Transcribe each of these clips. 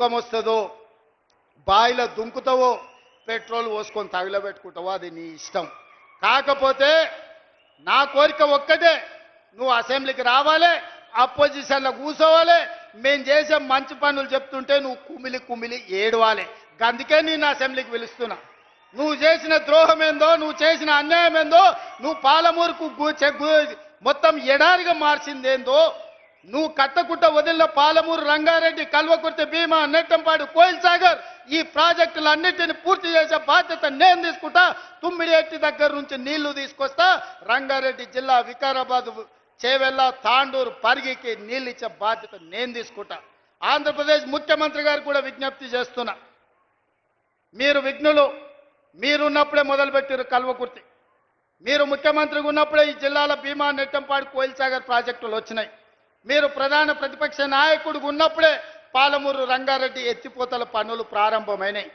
దుఃఖం వస్తుందో బాయిలో దుంకుతావో పెట్రోల్ పోసుకొని తగిలబెట్టుకుంటావో అది నీ ఇష్టం. కాకపోతే నా కోరిక ఒక్కటే, నువ్వు అసెంబ్లీకి రావాలి, అపోజిషన్లో కూర్చోవాలి, మేము చేసే మంచి పనులు చెప్తుంటే నువ్వు కుమిలి కుమిలి ఏడవాలి. అందుకే నేను అసెంబ్లీకి పిలుస్తున్నా. నువ్వు చేసిన ద్రోహం ఏందో, నువ్వు చేసిన అన్యాయం ఏందో, నువ్వు పాలమూరుకు మొత్తం ఎడారిగా మార్చిందేందో, నువ్వు కట్టకుట్ట వదిలిన పాలమూరు, రంగారెడ్డి, కల్వకుర్తి, భీమా, నెట్టంపాడు, కోయిల్ సాగర్ ఈ ప్రాజెక్టులన్నింటినీ పూర్తి చేసే బాధ్యత నేను తీసుకుంటా. తుమ్మిడిఎట్టి దగ్గర నుంచి నీళ్లు తీసుకొస్తా. రంగారెడ్డి జిల్లా వికారాబాద్, చేవెళ్ళ, తాండూరు, పరిగికి నీళ్ళు ఇచ్చే బాధ్యత నేను తీసుకుంటా. ఆంధ్రప్రదేశ్ ముఖ్యమంత్రి గారు కూడా విజ్ఞప్తి చేస్తున్నా, మీరు విఘ్నులు, మీరున్నప్పుడే మొదలుపెట్టారు కల్వకుర్తి. మీరు ముఖ్యమంత్రిగా ఉన్నప్పుడే ఈ జిల్లాల భీమా, నెట్టంపాడు, కోయిల్ సాగర్ ప్రాజెక్టులు వచ్చినాయి. మీరు ప్రధాన ప్రతిపక్ష నాయకుడిగా ఉన్నప్పుడే పాలమూరు, రంగారెడ్డి ఎత్తిపోతల పనులు ప్రారంభమైనాయి.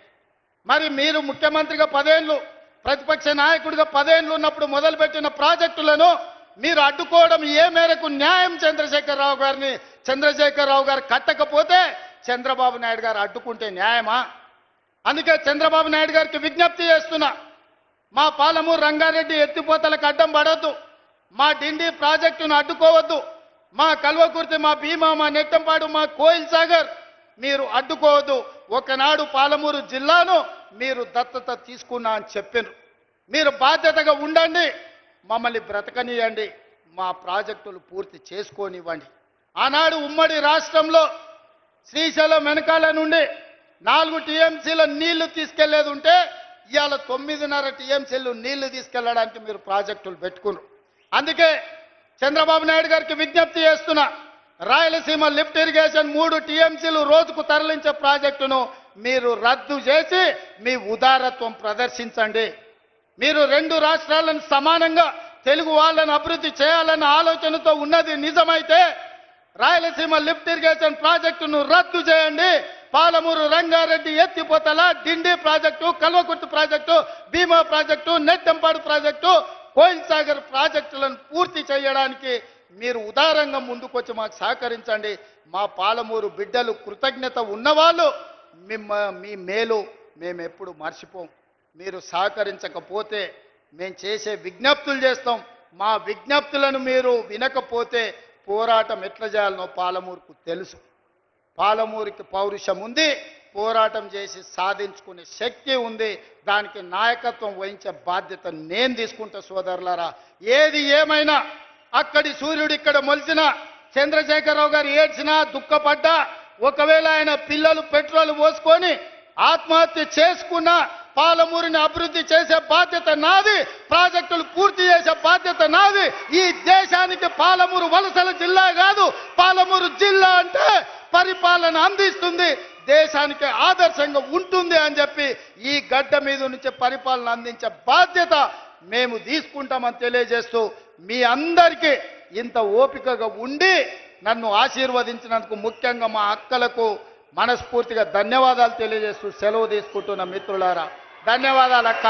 మరి మీరు ముఖ్యమంత్రిగా 10 ఏళ్ళు, ప్రతిపక్ష నాయకుడిగా 10 ఏళ్ళు ఉన్నప్పుడు మొదలుపెట్టిన ప్రాజెక్టులను మీరు అడ్డుకోవడం ఏ మేరకు న్యాయం? చంద్రశేఖరరావు గారు కట్టకపోతే చంద్రబాబు నాయుడు గారు అడ్డుకుంటే న్యాయమా? అందుకే చంద్రబాబు నాయుడు గారికి విజ్ఞప్తి చేస్తున్నా, మా పాలమూరు, రంగారెడ్డి ఎత్తిపోతలకు అడ్డం పడవద్దు, మా డిండి ప్రాజెక్టును అడ్డుకోవద్దు, మా కల్వకుర్తి, మా భీమా, మా నెట్టంపాడు, మా కోయిల్ సాగర్ మీరు అడ్డుకోవద్దు. ఒకనాడు పాలమూరు జిల్లాను మీరు దత్తత తీసుకున్నా అని చెప్పారు. మీరు బాధ్యతగా ఉండండి, మమ్మల్ని బ్రతకనియండి, మా ప్రాజెక్టులు పూర్తి చేసుకోనివ్వండి. ఆనాడు ఉమ్మడి రాష్ట్రంలో శ్రీశైలం వెనకాల నుండి 4 టీఎంసీల నీళ్లు తీసుకెళ్లేది ఉంటే ఇవాళ 9.5 టీఎంసీలు నీళ్లు తీసుకెళ్లడానికి మీరు ప్రాజెక్టులు పెట్టుకున్నారు. అందుకే చంద్రబాబు నాయుడు గారికి విజ్ఞప్తి చేస్తున్నా, రాయలసీమ లిఫ్ట్ ఇరిగేషన్ 3 టీఎంసీలు రోజుకు తరలించే ప్రాజెక్టును మీరు రద్దు చేసి మీ ఉదారత్వం ప్రదర్శించండి. మీరు 2 రాష్ట్రాలను సమానంగా తెలుగు వాళ్ళని అభివృద్ధి చేయాలన్న ఆలోచనతో ఉన్నది నిజమైతే రాయలసీమ లిఫ్ట్ ఇరిగేషన్ ప్రాజెక్టును రద్దు చేయండి. పాలమూరు, రంగారెడ్డి ఎత్తిపోతల, డిండి ప్రాజెక్టు, కల్వకుర్తి ప్రాజెక్టు, భీమా ప్రాజెక్టు, నెట్టంపాడు ప్రాజెక్టు, కోయిల్ సాగర్ ప్రాజెక్టులను పూర్తి చేయడానికి మీరు ఉదారంగా ముందుకొచ్చి మాకు సహకరించండి. మా పాలమూరు బిడ్డలు కృతజ్ఞత ఉన్నవాళ్ళు మీ మేలు మేము ఎప్పుడు మర్చిపోం. మీరు సహకరించకపోతే మేము చేసే విజ్ఞప్తులు చేస్తాం. మా విజ్ఞప్తులను మీరు వినకపోతే పోరాటం ఎట్లా చేయాలనో పాలమూరుకు తెలుసు. పాలమూరుకి పౌరుషం ఉంది, పోరాటం చేసి సాధించుకునే శక్తి ఉంది. దానికి నాయకత్వం వహించే బాధ్యత నేను తీసుకుంటా సోదరులారా. ఏది ఏమైనా అక్కడి సూర్యుడు ఇక్కడ మొలిచిన చంద్రశేఖరరావు గారు ఏడ్చినా, దుఃఖపడ్డా, ఒకవేళ ఆయన పిల్లలు పెట్రోల్ పోసుకొని ఆత్మహత్య చేసుకున్నా పాలమూరుని అభివృద్ధి చేసే బాధ్యత నాది, ప్రాజెక్టులు పూర్తి చేసే బాధ్యత నాది. ఈ దేశానికి పాలమూరు వలసల జిల్లా కాదు, పాలమూరు జిల్లా అంటే పరిపాలన అందిస్తుంది, దేశానికి ఆదర్శంగా ఉంటుంది అని చెప్పి ఈ గడ్డ మీద నుంచి పరిపాలన అందించే బాధ్యత మేము తీసుకుంటామని తెలియజేస్తూ మీ అందరికీ ఇంత ఓపికగా ఉండి నన్ను ఆశీర్వదించినందుకు ముఖ్యంగా మా అక్కలకు మనస్ఫూర్తిగా ధన్యవాదాలు తెలియజేస్తూ సెలవు తీసుకుంటున్న మిత్రులారా, ధన్యవాదాలు అక్క.